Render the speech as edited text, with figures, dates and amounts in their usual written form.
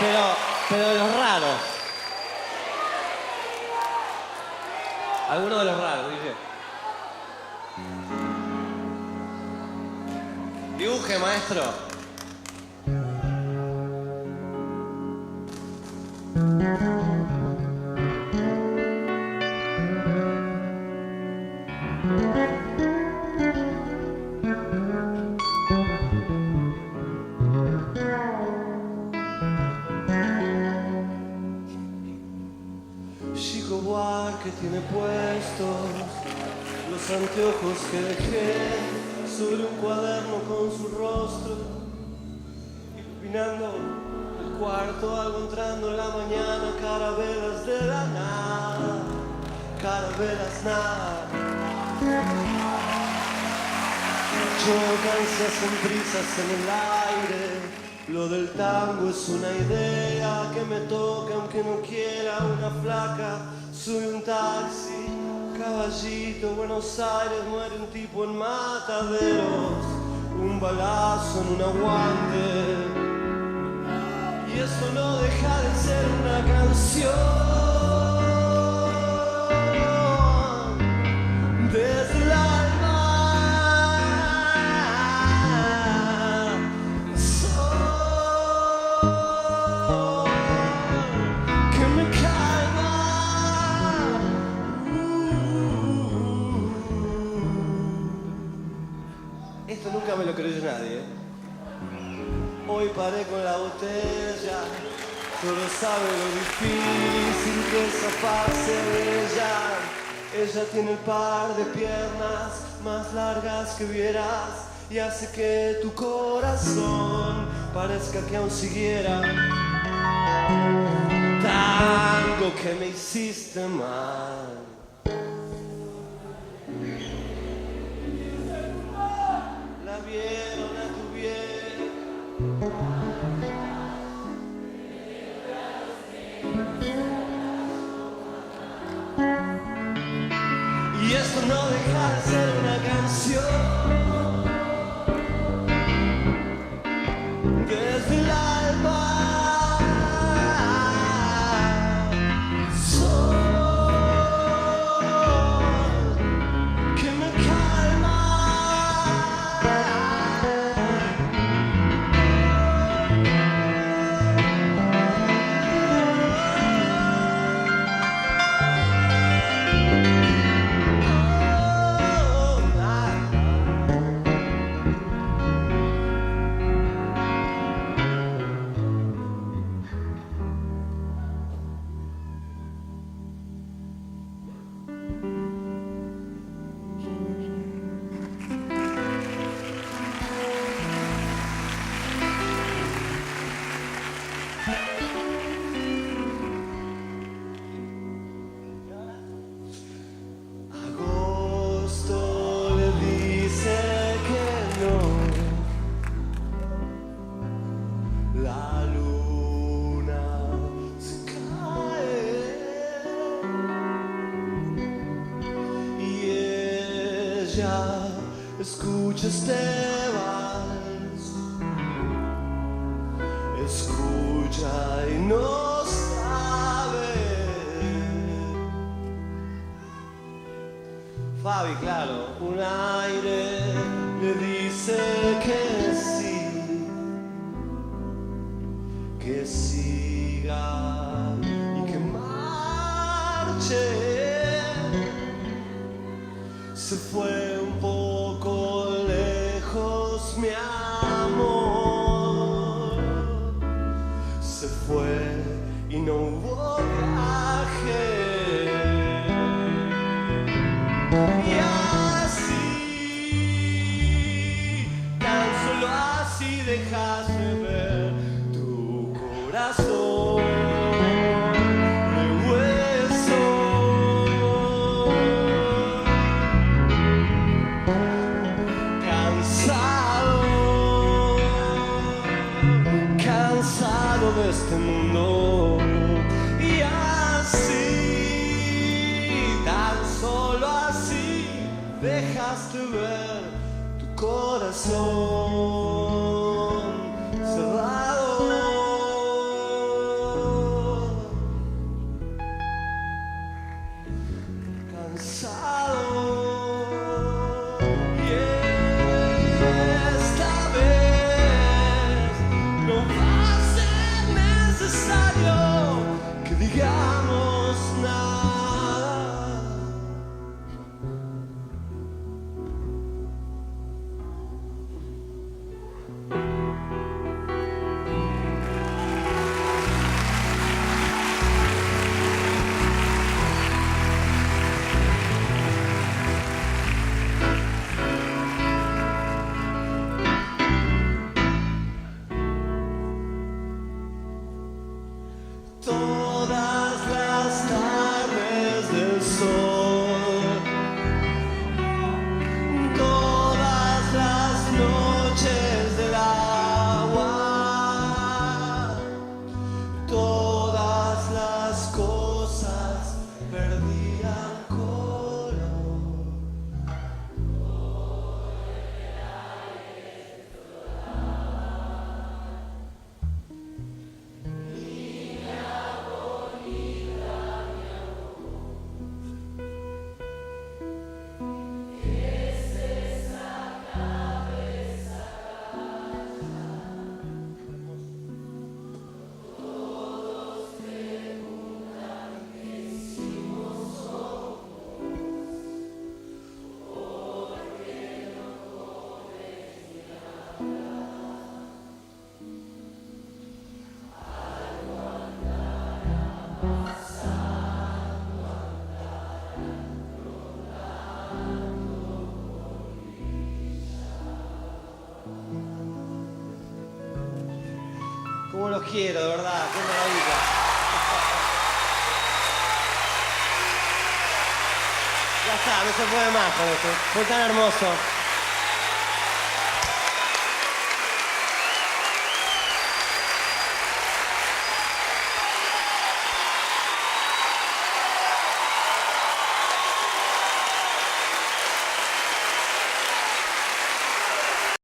Pero de los raros. Alguno de los raros, dice. Dibuje, maestro. Chico Buarque tiene puestos los anteojos que dejé sobre un cuaderno con su rostro, iluminando el cuarto, algo entrando en la mañana, carabelas de la nada, carabelas nada. Chocan, se hacen brisas en el aire. Lo del tango es una idea que me toca aunque no quiera. Una flaca, sube un taxi, caballito, Buenos Aires, muere un tipo en Mataderos, un balazo en un aguante. Y esto no deja de ser una canción. Desde el alma que me calma. Esto nunca me lo creyó nadie, ¿eh? Hoy paré con la botella, solo sabe lo difícil que es zafarse de ella. Ella tiene el par de piernas más largas que vieras y hace que tu corazón parezca que aún siguiera. Tango que me hiciste mal. La vieron a tu bien. Y esto no deja de ser una canción. Desde el alma que me calma. Agosto le dice que no. La luna se cae y ella escucha este vals, escucha y no sabe. Fabi, claro, un aire le dice que sí, que siga y que marche. Se fue un poco lejos, mi amor. Se fue y no hubo viaje. Y así, tan solo así dejaste ver tu corazón de hueso. Cansado, cansado de este mundo. Y así, tan solo así dejaste ver tu corazón cerrado. Cómo los quiero, de verdad, qué maravilla. Ya está, no se puede más con esto. Fue tan hermoso.